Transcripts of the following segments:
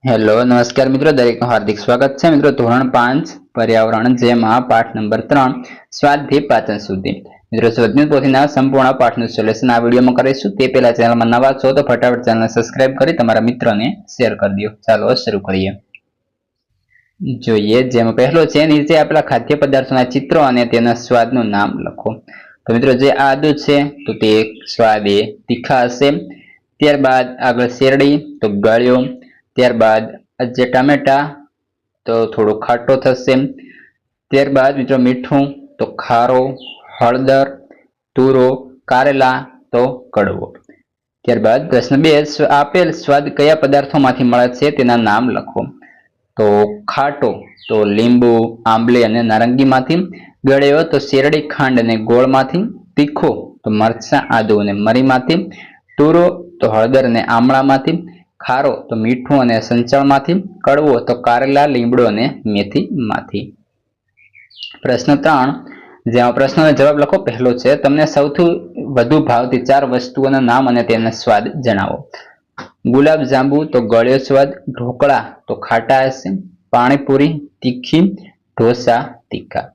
Hello નમસ્કાર મિત્રો, દરેકનું હાર્દિક સ્વાગત છે મિત્રો. ધોરણ 5 પર્યાવરણ જેમાં પાઠ નંબર 3 સ્વાદથી પાચન સુધી મિત્રો સ્વજ્ઞ પોથીના સંપૂર્ણ પાઠનું સોલ્યુશન આ વિડીયોમાં કરીશું. તે પહેલા ચેનલમાં નવા છો તો ફટાફટ ચેનલને સબસ્ક્રાઇબ કરી તમારા મિત્રોને શેર કરી દો. ચાલો શરૂ કરીએ. જોઈએ જેમાં પહેલો છે, નીચે આપેલા ખાદ્ય પદાર્થોના ચિત્રો અને તેના સ્વાદનું નામ લખો. તો મિત્રો જે આદુ છે તો તે સ્વાદે તીખા હશે. ત્યારબાદ આગળ શેરડી તો ગળ્યો. ત્યારબાદ જે ટામેટા તો થોડો ખાટો થશે. ત્યારબાદ મિત્રો મીઠું તો ખારો. હળદર, તુરો, કારેલા તો કડવો. ત્યારબાદ પ્રશ્ન 2, આપેલ સ્વાદ કયા પદાર્થોમાંથી મળે છે તેના નામ લખો. તો ખાટો તો લીંબુ, આંબલી અને નારંગીમાંથી. ગળ્યો તો શેરડી, ખાંડ અને ગોળમાંથી. તીખો તો મરચાં, આદુ અને મરીમાંથી. તુરો તો હળદર અને આમળામાંથી. ખારો તો મીઠું અને સંચળમાંથી. કડવો તો કારેલા, લીમડો અને મેથીમાંથી. પ્રશ્ન 3, જેમાં પ્રશ્નનો જવાબ લખો. પહેલો છે, તમને સૌથી વધુ ભાવતી 4 વસ્તુઓના નામ અને તેના સ્વાદ જણાવો. ગુલાબ જાંબુ તો ગળ્યો સ્વાદ. ઢોકળા તો ખાટા હશે. પાણીપુરી તીખી. ઢોસા તીખા.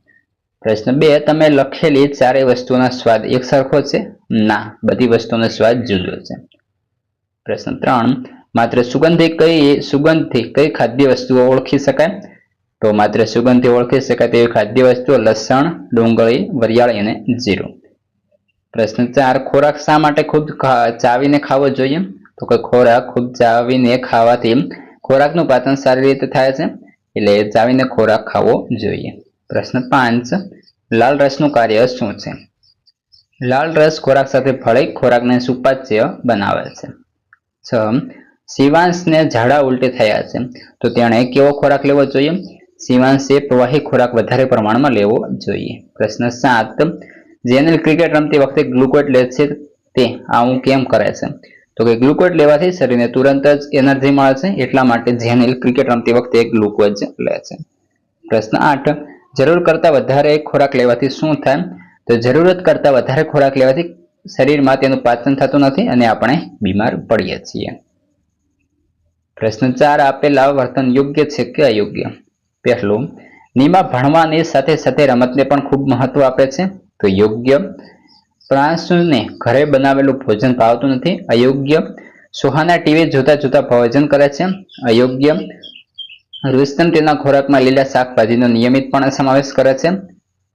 પ્રશ્ન 2, તમે લખેલી 4 વસ્તુઓનો સ્વાદ એક સરખો છે? ના, બધી વસ્તુઓનો સ્વાદ જુદો છે. પ્રશ્ન 3, માત્ર સુગંધથી કઈ ખાદ્ય વસ્તુઓ ઓળખી શકાય? તો માત્ર સુગંધથી ઓળખી શકાય તેવી ખાદ્ય વસ્તુઓ લસણ, ડુંગળી, વરિયાળી અને જીરું. પ્રશ્ન 4, ખોરાક શા માટે ખૂબ ચાવીને ખાવો જોઈએ? તો કે ખોરાક ખૂબ ચાવીને ખાવાથી ખોરાકનું પાચન સારી રીતે થાય છે, એટલે ચાવીને ખોરાક ખાવો જોઈએ. પ્રશ્ન 5, લાલ રસનું કાર્ય શું છે? લાલ રસ ખોરાક સાથે ભળી ખોરાકને સુપાચ્ય બનાવે છે. 6, શિવાંશને ઝાડા ઉલટી થયા છે તો તેણે કેવો ખોરાક લેવો જોઈએ? શિવાંશે પ્રવાહી ખોરાક વધારે પ્રમાણમાં લેવો જોઈએ. પ્રશ્ન 7, જેનિલ ક્રિકેટ રમતી વખતે ગ્લુકોઝ લે છે તે આવું કેમ કરે છે? તો કે ગ્લુકોઝ લેવાથી શરીરને તુરંત જ એનર્જી મળે છે, એટલા માટે જેનિલ ક્રિકેટ રમતી વખતે ગ્લુકોઝ લે છે. પ્રશ્ન 8, જરૂર કરતાં વધારે ખોરાક લેવાથી શું થાય? તો જરૂરત કરતાં વધારે ખોરાક લેવાથી શરીરમાં તેનું પાચન થતું નથી અને આપણે બીમાર પડીએ છીએ. પ્રશ્ન 4, આપેલા વર્તન યોગ્ય છે કે અયોગ્ય? પહેલું, નીમા ભણવાની સાથે સાથે રમતને પણ ખૂબ મહત્વ આપે છે, તો યોગ્ય. પ્રાંશુને ઘરે બનાવેલું ભોજન ભાવતું નથી, અયોગ્ય. સોહાના ટીવી જોતા જોતા ભોજન કરે છે, અયોગ્ય. રુસ્તમ તેના ખોરાકમાં લીલા શાકભાજીનો નિયમિતપણે સમાવેશ કરે છે,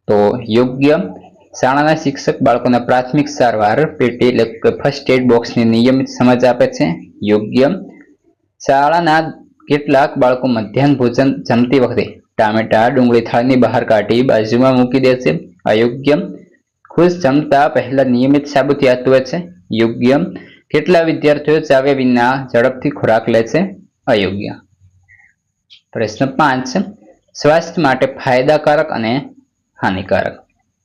તો યોગ્ય. શાળાના શિક્ષક બાળકોને પ્રાથમિક સારવાર પેટી એટલે કે ફર્સ્ટ એડ બોક્સની નિયમિત સમજ આપે છે, યોગ્ય. શાળાના કેટલાક બાળકો મધ્યાહન ભોજન જમતી વખતે ટામેટા, ડુંગળી થાળીની બહાર કાઢી બાજુમાં મૂકી દે છે, અયોગ્ય. ખુશ જમતા પહેલા નિયમિત સાબુથી હાથ ધોવે છે, યોગ્ય. કેટલા વિદ્યાર્થીઓ ચાવ્યા વિના ઝડપથી ખોરાક લે છે, અયોગ્ય. પ્રશ્ન 5, સ્વાસ્થ્ય માટે ફાયદાકારક અને હાનિકારક.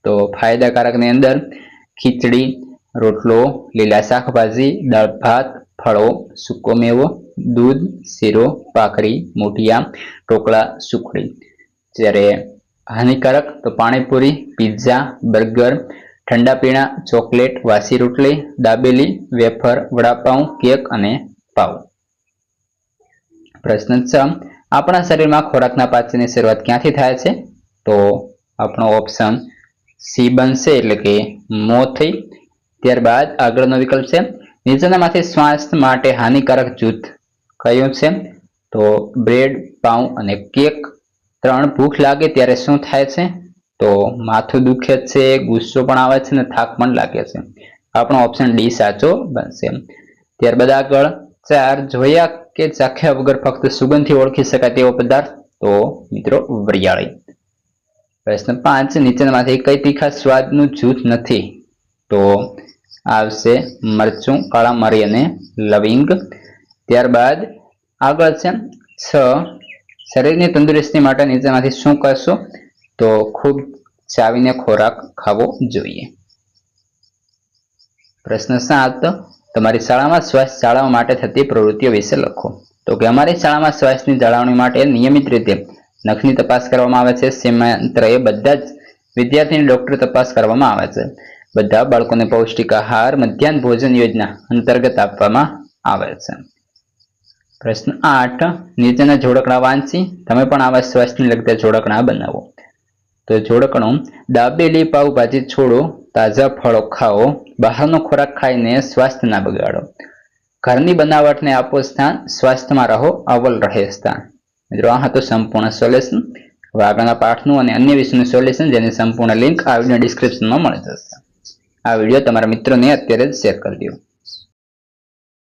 તો ફાયદાકારકની અંદર ખીચડી, રોટલો, લીલા શાકભાજી, દાળ ભાત, ફળો, સૂકો મેવો, દૂધ, શીરો, ભાખરી, મૂઠિયા, ઢોકળા, સુખડી. જ્યારે હાનિકારક તો પાણીપુરી, પિઝા, બર્ગર, ઠંડા પીણા, ચોકલેટ, વાસી રોટલી, દાબેલી, વેફર, વડાપાઉં, કેક અને પાઉં. પ્રશ્ન 6, આપણા શરીરમાં ખોરાકના પાચનની શરૂઆત ક્યાંથી થાય છે? તો આપણો ઓપ્શન સી બનશે, એટલે કે મોંથી. ત્યારબાદ આગળનો વિકલ્પ છે, નીચેનામાંથી સ્વાસ્થ્ય માટે હાનિકારક જૂથ કયું છે? તો બ્રેડ, પાઉં અને કેક. 3, ભૂખ લાગે ત્યારે શું થાય છે? તો માથું દુખે છે, ગુસ્સો પણ આવે છે અને થાક પણ લાગે છે. આપણો ઓપ્શન ડી સાચો બનશે. ત્યારબાદ આગળ 4, જોયા કે ચાખ્યા વગર ફક્ત સુગંધથી ઓળખી શકાય તેવો પદાર્થ? તો મિત્રો વરિયાળી. પ્રશ્ન 5, નીચેનામાંથી કઈ તીખા સ્વાદનું જૂથ નથી? તો આવશે મરચું, કાળા મરી અને લવિંગ. ત્યારબાદ આગળ છે 6, શરીરની તંદુરસ્તી માટે નીચેમાંથી શું કરશો? તો ખૂબ ચાવીને ખોરાક ખાવો જોઈએ. પ્રશ્ન 7, તમારી શાળામાં સ્વાસ્થ્ય જાળવવા માટે થતી પ્રવૃત્તિઓ વિશે લખો. તો કે અમારી શાળામાં સ્વાસ્થ્યની જાળવણી માટે નિયમિત રીતે નખની તપાસ કરવામાં આવે છે. સમયાંતરે બધા જ વિદ્યાર્થીની ડોક્ટર તપાસ કરવામાં આવે છે. બધા બાળકોને પૌષ્ટિક આહાર મધ્યાહન ભોજન યોજના અંતર્ગત આપવામાં આવે છે. પ્રશ્ન 8 નીચેના જોડકણા વાંચી તમે પણ આવા સ્વાસ્થ્યને લગતા જોડકણા બનાવો. તો જોડકણો દાબેલી પાવભાજી છોડો, તાજા ફળો ખાઓ, બહારનો ખોરાક ખાઈને સ્વાસ્થ્ય ના બગાડો, ઘરની બનાવટને આપો સ્થાન, સ્વાસ્થ્યમાં રહો અવ્વલ રહે સ્થાન. મિત્રો આ હતું સંપૂર્ણ સોલ્યુશન. હવે આગળના પાઠનું અને અન્ય વિષયનું સોલ્યુશન જેની સંપૂર્ણ લિંક આ વિડીયો ડિસ્ક્રિપ્શનમાં મળી જશે. આ વિડીયો તમારા મિત્રોને અત્યારે જ શેર કરી દો.